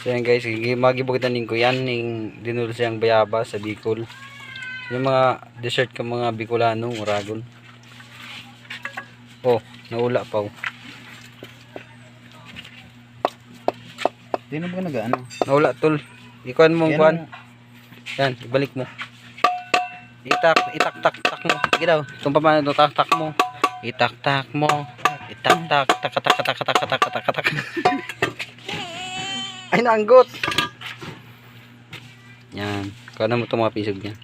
So yan guys, magibugtanin ko yan ning dinul siyang bayabas sa Bicol. Yung mga dessert ka mga Bicolano, Uragon. Oh, naula pa oh. Di na ba nag-ano? Naula tol. Ikuan mo kuan. Yan, ibalik mo. Itak-tak mo. Sige daw. Kung paano ito tak mo. Itak-tak mo. Itak-tak tak. Ay naanggot. Yan. Kano mo itong mga pisog niya.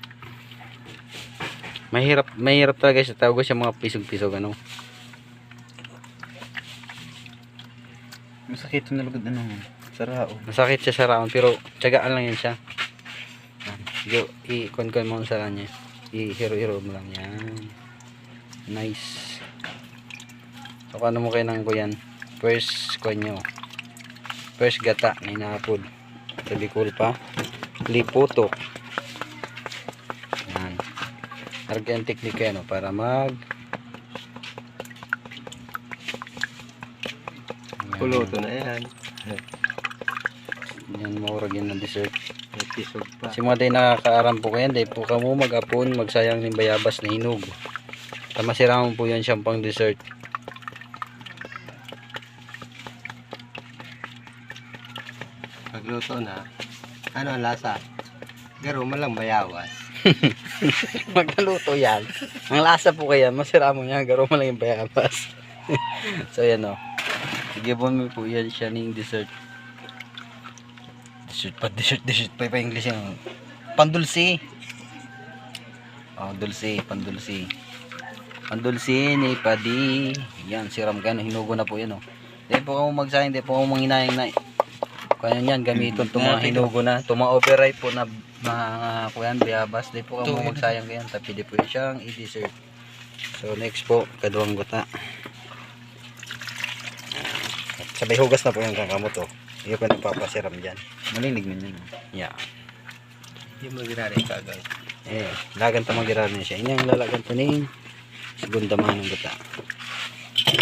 Mahirap talaga siya. Tawag siya mga pisog-pisog ano. Masakit yung nalagad ano. Sarao. Masakit siya sa raon pero tiyagaan lang yan siya. Sige, i-con mo sa kanya. I-hero-hero mo lang yan. Nice. So kano mo kayo ng kuyan. First kuyan nyo. First gata na inaapod. Sabi cool pa. Liputok. Yan. Argan technique yan para mag Kuluto na yan. Yan maurag yan ng dessert. Pisog pa. Kasi mga day nakakaaram po kayan. Day po kamo mag-apon magsayang ng bayabas na hinog. Tamasiraman po yan siyang pang dessert. Pagluto na. Ano ang lasa? Garo malang bayawas. Magluto yan. Ang lasa po kaya masira mo yan. Garo mo lang yung bayabas. So yan o. Gibon mo po yan siya ng dessert. Dessert pa pa English yung pandulsi. Oh, dulsi, pandulsi. Pandulsi ni padi. Yan, siram gano, hinugo na po yan oh. Di po ako magsayang, di po ako manghinayang na. Kaya yan, gamiton itong mga hinugo na. Itong mga overripe po na mga kuyan, bayabas. Di po ako magsayang ganyan, tapi di po yan siyang i-dessert. So next po, kaduang gata. Sabay hugas na po yung kakamot oh. Iyo ko nagpapasiram dyan. Malinig man yun. Yeah. Hindi mo ginari ka guys. Eh, lagan ta magirar niya siya. Inyang lalagan to ning segunda man ng gata.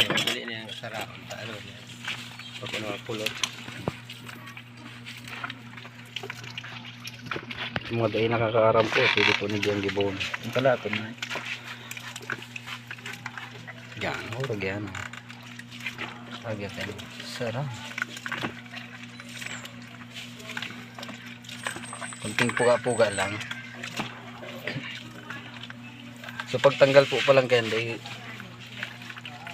Mali na yung sarap. Ano niya. Pag ano pulot. Yung mga day nakakaaram po, pwede po na diyang gibon. Ang kalato na. Yan, hurag yan. Agad yan. Sarap. Kunting puga-puga lang. So pagtanggal po pa lang kayan, dahil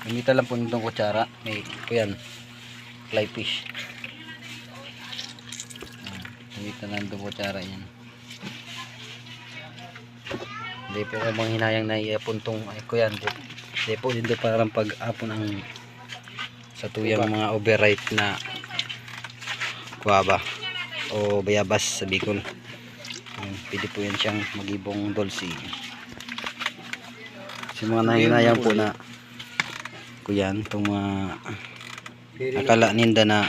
gamitan lang po nitong kutsara. May po yan, fly fish. Gamitan lang itong kutsara yan. Hindi po ako mga hinayang na iapon tong ay ko yan. Hindi po dito parang pag-apon ang sa tuyang mga overripe na guava o bayabas sa Bicol. Pwede po yan siyang magibong dulce. Kasi mga nahinayang po na kuyan, itong mga akala ninda na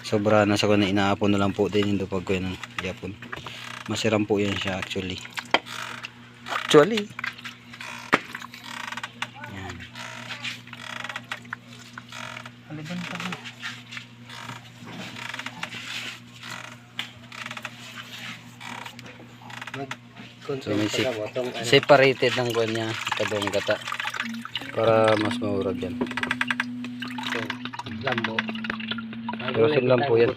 sobra na sa kuna inaapon na lang po din hindi pag kuyan ng yapon. Masiram po yan siya actually. Yan. Aliban pa mo. So may separated ng kuwan niya kadong gata para mas maurag yan. Lambo. Pero lang po yan.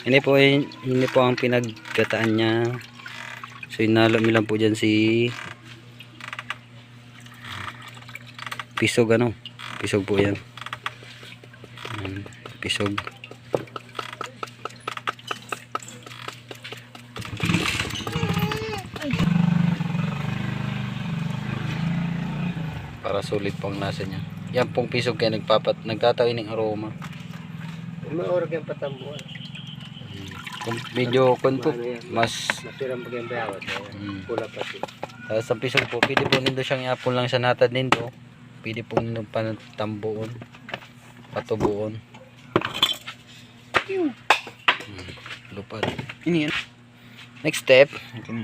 Ini po ang pinaggataan niya. So inalo mi lang po dyan si pisog ano. Pisog po yan. Pisog. Para sulit pang nasa niya. Yan pong pisog kaya nagtatawin ng aroma. Maurag yung patambuan. Kung video kon po mas Masirang pag yung bayawat. Pula pati. tapos ang pisog po pwede po nindo siyang iapon lang sa natad nindo. Pwede po nindo patambuon, patubuon. Lupad. Ini yan. Next step. Okay.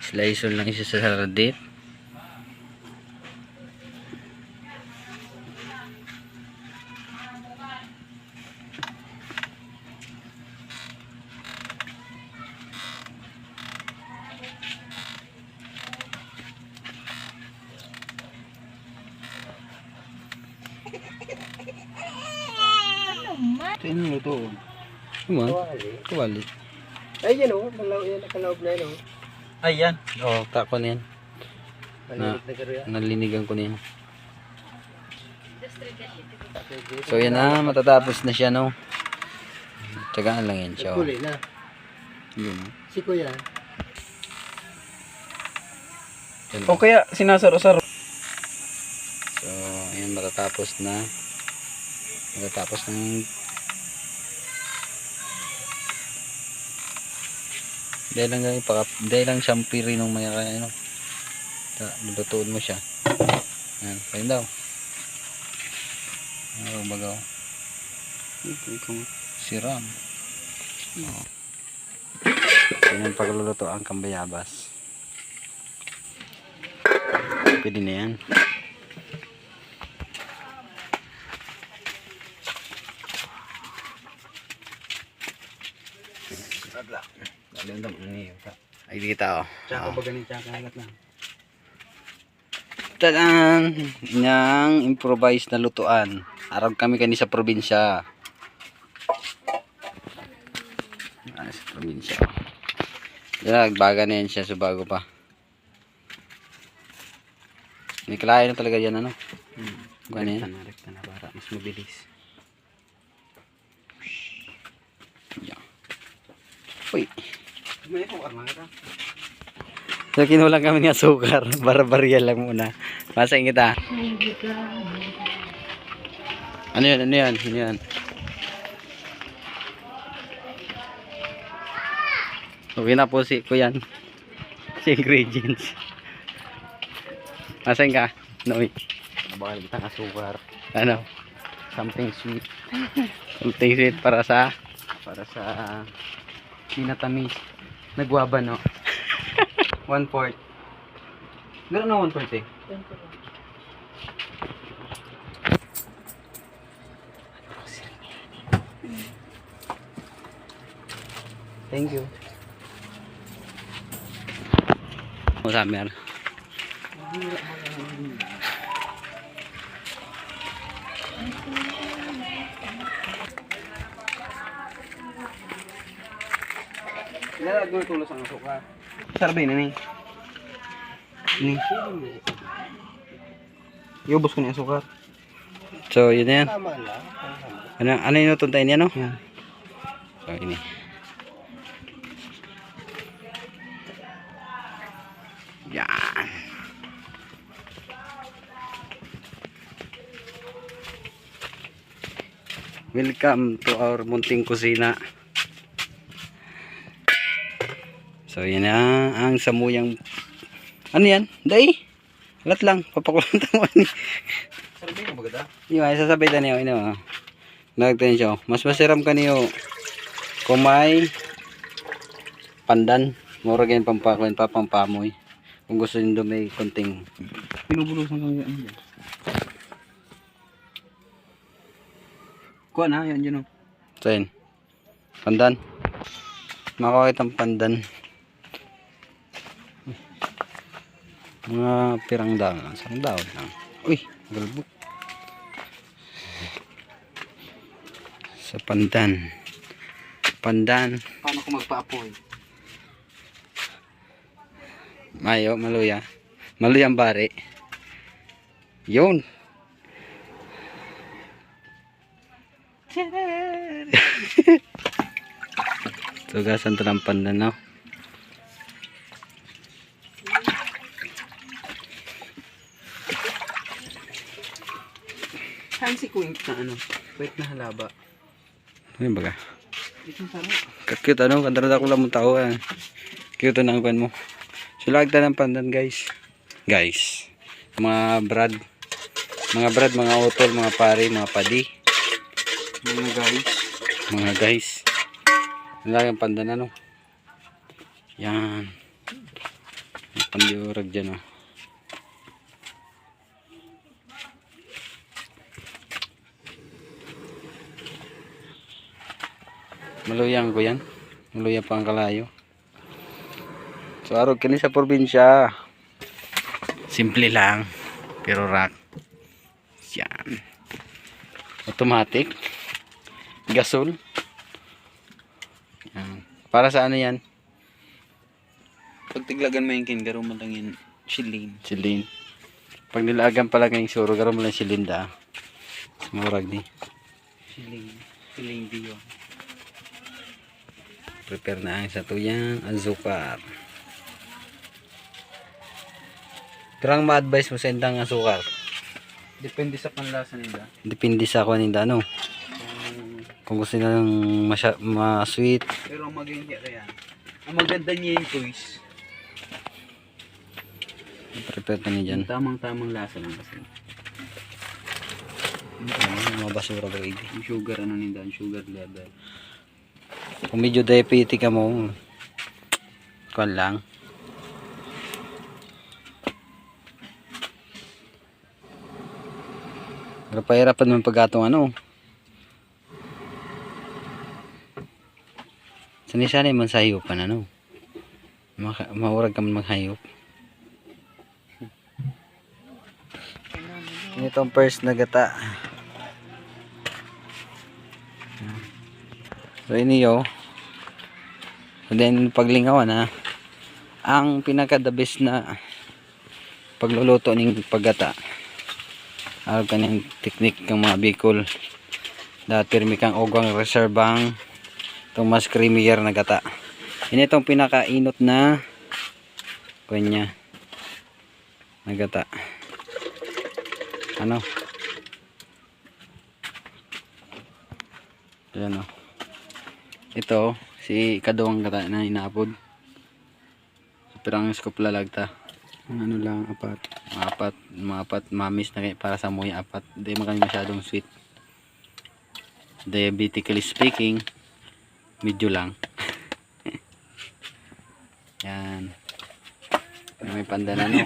Slice lang isa sa saradip. Tingnan mo to. Kuman. Kawali. Kawali. Ay, yan o. Nakalaob na yan o. Ayan. Oo, tako na yan. Maliit na karoya. Nalinigan ko na yan. So yan na, matatapos na siya, no? Tsagaan lang yan siya. Oh. Huli na. Yun. Si Kuya. Yan. O kaya sinasaro-saro. So, ayan, matatapos na. Matatapos ng dahil lang siyang piri nung may ano. Lulutuin mo siya. Ayan, kain daw. Ano bagaw? Siram. Oh. Yan ang pagluluto ang kambayabas. Pwede na yan. Ay dito. Tsaka ba ganun tsaka kagat na. Tadaan! Inyang improvised na lutuan. Arab kami kani sa probinsya. Sa probinsya. Nagbaga na yan siya so bago pa. May kalahin na talaga yan ano. Ganyan. Rekta na para mas mabilis. Yan. Uy. May ako armang ka. So kinulang kami ng asukar. Barbarya lang muna. Masain kita. Ano yan? Ano yan? Ano yan? Okay na po si Kuyan. Si ingredients. Masain ka? Noy. Bakal kita asukar. Ano? Something sweet Something sweet para sa minatamis. Nagwaba no. 1/4. Gano'n na 1/4 eh. Thank you. Samer. Lalagyan mo tulos ang asukar. Sarbay na ni. Ni. Iubos ko na yung asukar. So yun na yan. Tama lang. Ano yung tuntay niya no? Yan. So ini. Yan. Welcome to our munting kusina. So yan na ang samuyang. Ano yan? Day? Alat lang. Papakulang tamo ni. Sarbay mo ba gada? Yung ay sasabay ta niyo ino. Nagtan siya. Mas masiram kaniyo kung may pandan. Mura ganyan pampakuin papampamoy. Kung gusto niyo may konting Pinubulusan ko yan. Kuha na, yan yun o. Sain. Pandan. Makakita ang pandan. Mga pirang daon lang. Sarang daon lang. Uy, galbok. Sa pandan. Pandan. Paano ko magpa-apoy? Mayo, maluya. Maluyang bari. Yun. Tugasan to ng pandan, no? Saan si Quink na ano? Wait na halaba. Ano baga? Itong sarap. Kakute ano? Kandarada ko lang mong tao. Cute na ang kwan mo. Sulagta ng pandan guys. Guys. Mga brad. Mga utol, mga pari, mga padi. Mga guys. Mga guys. Lagi ang pandan ano. Yan. May pandiurag dyan oh. Maluyang ko yan. Maluyang pa ang kalayo. So arog kini sa probinsya. Simple lang. Pero rock. Yan. Automatic. Gasol. Yan. Para sa ano yan? Pag tiglagan mo yung kin, garo mo lang yung shilling. Silin. Pag nilagan pala kayong suro, garo mo lang silinda. Murag ni. Shilling. Shilling diyo. Prepare na ang sa tuyang azukar. Karang ma-advise mo sa indang azukar. Depende sa panlasa nila. Depende sa kuninda ano. Kung gusto nila ng ma-sweet. Pero ang maganda kaya. Ang maganda niya yung choice. Prepare na niya dyan. Tamang-tamang lasa lang kasi. Mga basura ba hindi. Yung sugar ano nila, yung sugar level. Kung medyo diabetic ka mo, kuwan lang. Pero pahirapan naman pagkatong ano. Sani-sani man sa hayupan ano. Maurag ka man maghayop. Ito ang first na gata. So iniyo. And then paglingawan ha. Ang pinaka the best na pagluluto ng paggata. Araw kanyang teknik ng mga Bicol. Dahil pirmi kang ogwang reservang itong mas creamier na gata. Ini itong pinakainot na kanya na gata. Ano? Ayan o. Ito, si kaduwang gata na inaapod. Pirang scoop lalagta. Ano lang, apat. Apat, mamis na kayo para sa muy apat. Hindi man kami masyadong sweet. Diabetically speaking, medyo lang. Yan. May pandana no.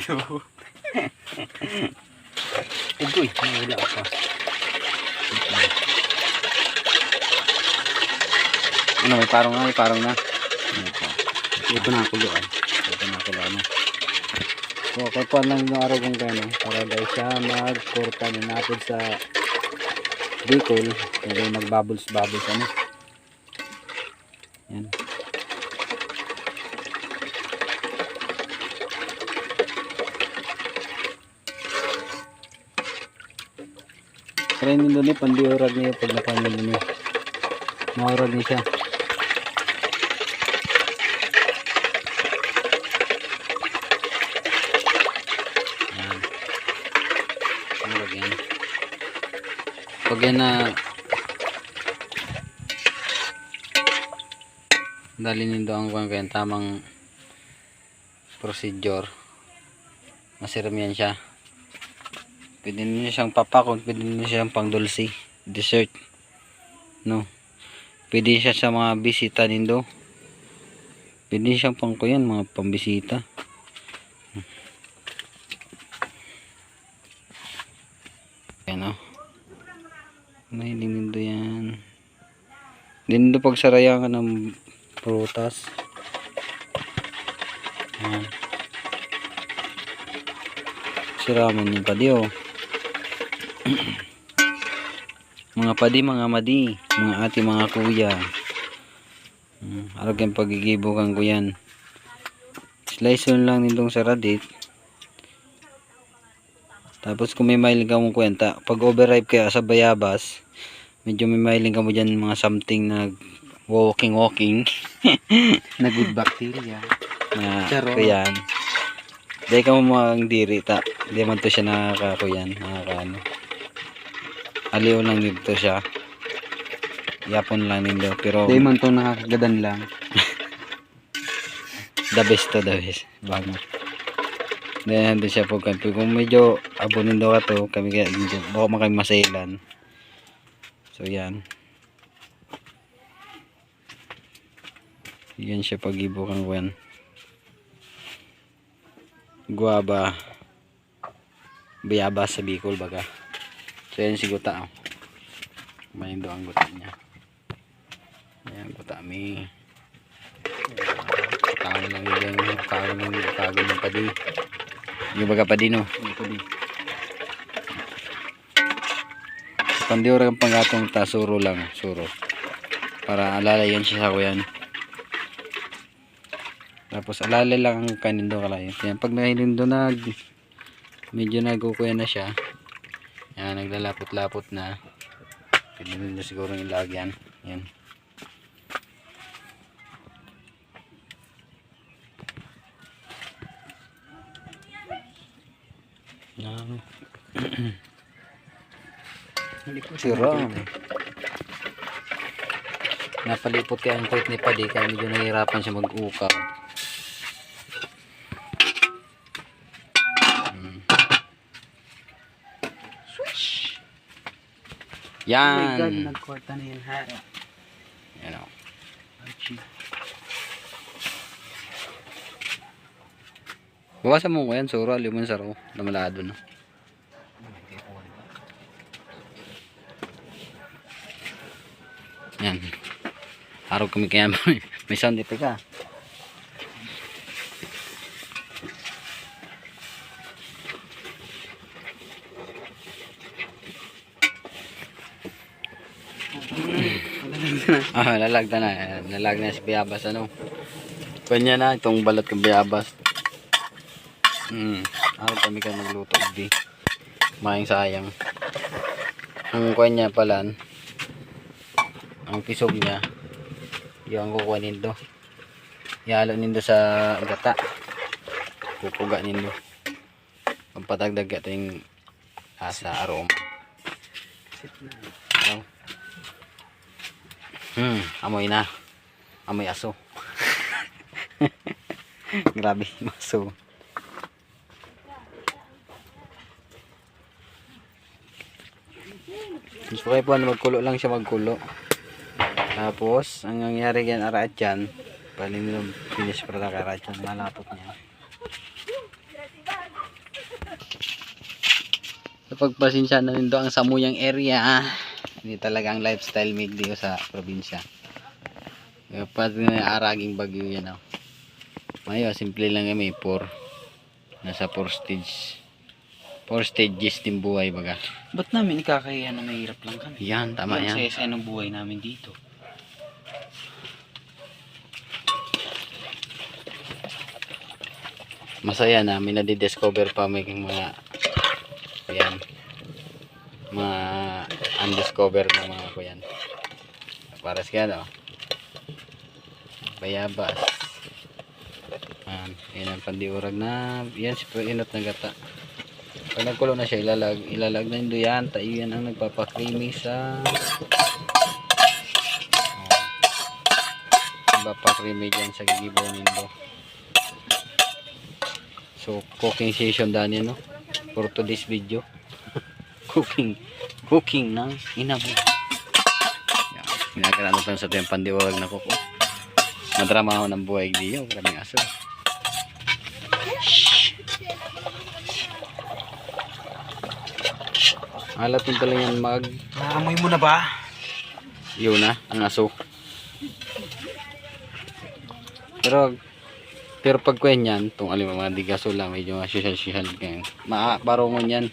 Ugoy, wala pa. Ano, may parang na. Ito na ako doon. Ito na ako na. So, kapuan lang yung araw kong gano'n para dahil siya magkurta na napod sa Bicol kaya magbubbles ano. Yan. Try nyo doon pandiurag niya pag napanin nyo niya. Maurag niya siya. Pag yan na dali nindo ang kaya tamang procedure, masiram yan siya. Pwede niyo siyang papakon, pwede niyo siyang pang dulce dessert no, pwede siya sa mga bisita nindo, pwede siyang pang kuyan mga pambisita. Ayan o. Mahiling nindo yan. Din do pagsarayan ka ng prutas. Ayan. Siraman yung padi oh. Mga padi, mga madi, mga ate, mga kuya. Araw kayong pagigibukan ko yan. Slice lang nitong saradit. Tapos kung may mailing ka mong kwenta, pag overripe kaya sa bayabas, medyo may mailing ka mo dyan mga something na walking Na good bacteria. na Charo. kuyan. Dahil ka mo mga diri ta, di man to siya nakakakuyan, nakakaano. Aliw lang dito siya. Yapon lang nito, pero Di man to nakakagadan lang. the best to the best. Bago. Dahil nandun siya po kami. Kung medyo abonin daw ka to, kami kaya baka makami masailan. So yan. Yan siya pag-ibukan ko yan. Guava. Bayabas sa Bicol baga. So yan si guta. Mayin daw ang guta niya. Yan guta mi. Kaon lang yun. Kaon lang yun. Kaon ng padi. Yung baga padi no. Pandiura ang panggatong ta. Suro lang. Suro. Para alalay yan siya sa kuyan. Tapos alalay lang ang kanindo kalayo. Yan, pag nakinindo medyo nagkukuya na siya. Yan, naglalapot-lapot na. Pwede nyo siguro ilag yan. Yan. Sira. Napalipot kaya ang puwit ni Padi kaya medyo nahihirapan siya mag-ukaw. Switch. Oh my God, Yan. nagkwarta na yan ha. Yan o. Bawasan mo ko yan, sura, limon saro. Namalado na. Yan. Araw kami kaya may sound dito ka. Lalagda na. Lalagda na si Bayabas ano. Kanya na itong balat ng Bayabas. Araw kami kaya magluto di. Maing sayang. Ang kanya pala ang kisog niya yung kukuha nindo ihalo nindo sa gata kukuga nindo pampatagdag ito yung asa aroma amoy na amoy aso grabe maso gusto kayo po magkulo lang siya magkulo. Tapos, ang nangyari yan, araat yan. Paling nilong finish product araat yan. Malapot niya. So, pagpasensya na rin doon ang samuyang area. Hindi talagang lifestyle made dito sa probinsya. Pati na araging bagyo yan. Mayo, simple lang yan. May 4. Nasa 4 stage. 4 stages din buhay baga. Ba't namin ikakaya na mahirap lang kami? Yan, tama yan. Ang saya ng buhay namin dito. Masaya na, may nadidiscover pa may mga yan, mga undiscover na mga kuyan. Para sa kaya Bayabas. Yan ang pandiurag na yan si inot na gata. Pag nagkulo na siya ilalag na yun yan. Tayo yan ang nagpapakrimi sa nagpapakrimi dyan sa gigibaw nindo. So cooking session dani no for today's video. cooking ng inabo. Yan, ginagawa natin sa tayong pandiurag na kuko. Madrama ako ng buhay diyo, kaming aso. Halatin pala yan Naamoy mo na ba? yun na, ang aso. Pero pag kuyan yan, itong alam mga digaso lang, medyo masyusyal kayan. Barongon yan.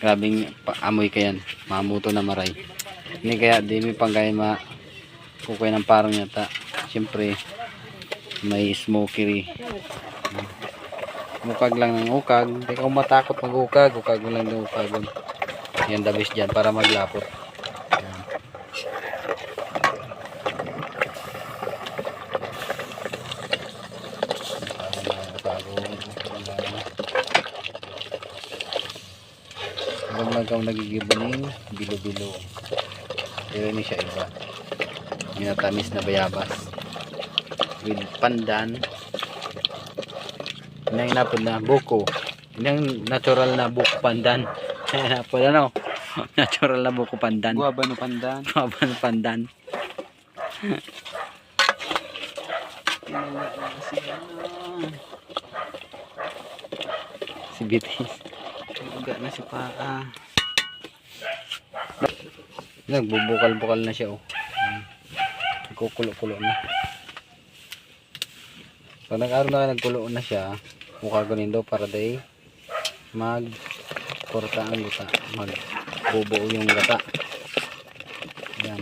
Grabing amoy ka yan. Mamuto na maray. Hindi kaya, di may panggay kukuya ng parang yata. Siyempre, may smokery. Ukag lang ng ukag. Hindi ka matakot mag-ukag. Ukag mo lang ng ukag. Yan the best dyan para maglapot. Habang nagigibaning bilo-bilo. Pero ini siya iba. Minatamis na bayabas. With pandan. Inapod na buko. Inang natural na buko pandan. Inapod ano? Natural na buko pandan. Guaba no pandan. Guaba no pandan. Si Bitis. Uga na si Paa. Nagbubukal-bukal na siya Nagkukulo-kulo na. Pag nag-araw na nagkulo na siya, mukha ganin daw para day mag-porta ang gata. Mag-bubuo yung gata. Yan.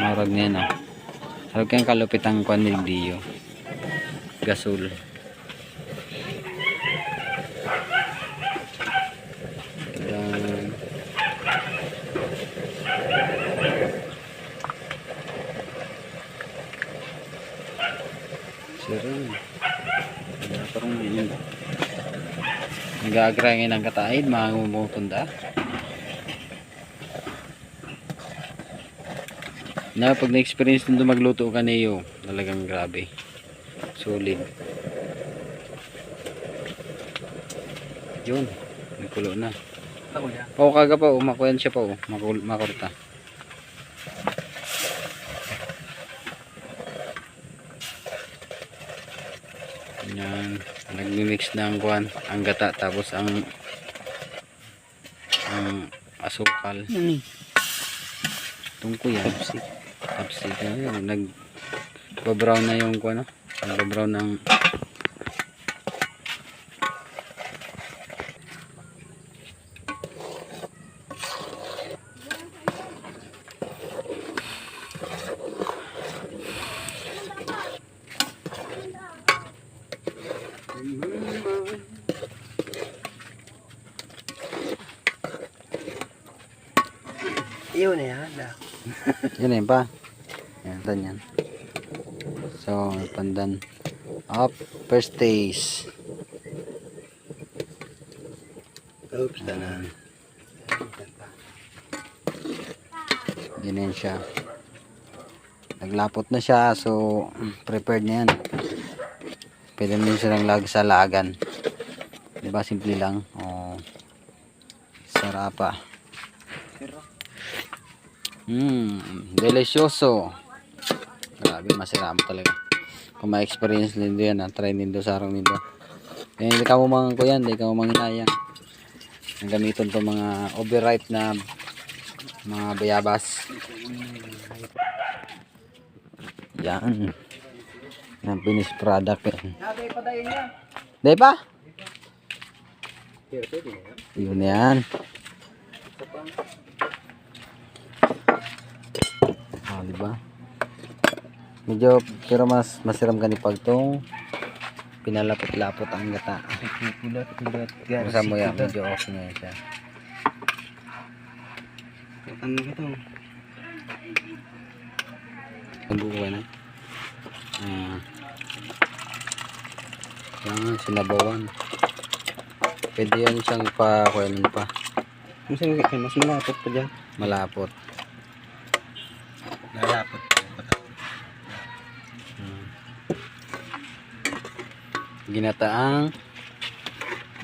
Marag na yan, oh. Sarap kayang kalupit ang kwan ni Dio. Gasol. Yan. Sirang. Parang yun. Nag-aagrangin ang kataid, mga ngumutunda. Na pag na-experience nito magluto ka niyo, talagang grabe. Solid. Yun, nagkulo na. Ako niya. Oo, kaga pa, makuyan siya pa, makurta. Yan, nagmi-mix ng kuan, ang gata, tapos ang asukal. Ano Tungko yan. Tapos yan, nag-brown na yung kuan, nag-brown ng Iyon na yan. yun yun pa. Yan, yan. So, pandan. Up, first taste. Oops, na. Ganyan siya. Naglapot na siya. So, prepared na yan. Pwede mo silang lag sa lagan. Diba, simple lang. Oh, sarapa. Delicioso. Grabe, masarap talaga. Kung ma-experience nindo yan, try nindo sa araw nindo. Kaya hindi ka mo mga kuyan, hindi ka mo manginayang. Ang gamiton to mga overripe na mga bayabas. Yan. Yan, finished product. Nagay pa tayo niya. Di pa? Pero pwede na yan. Yun yan. Oh, diba? Medyo, pero mas masiram ka ni pag tong pinalapot-lapot ang gata. Kulat. Basta mo yan, medyo okay na yan siya. Ano ito? Ang buo na. Yan, sinabawan. Pwede yan siyang pa-kuyanin pa. Mas malapot pa dyan. Malapot. Nalapot. Ginataang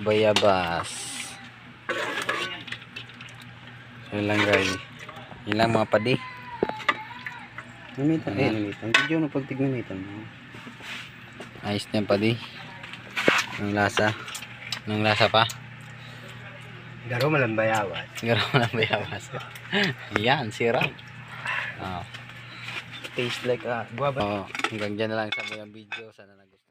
bayabas. Yan lang guys. Yan lang mga padi. Namitan. Namitan. Video na pagtignamitan. Ayos na yung padi. Ang lasa. Anong lasa pa? Garo malambayawan. Siguro lang bayabas. Yan, sirap. Oh. Taste like guava. Oh, hanggang dyan na lang sa mga video. Sana nagustuhan.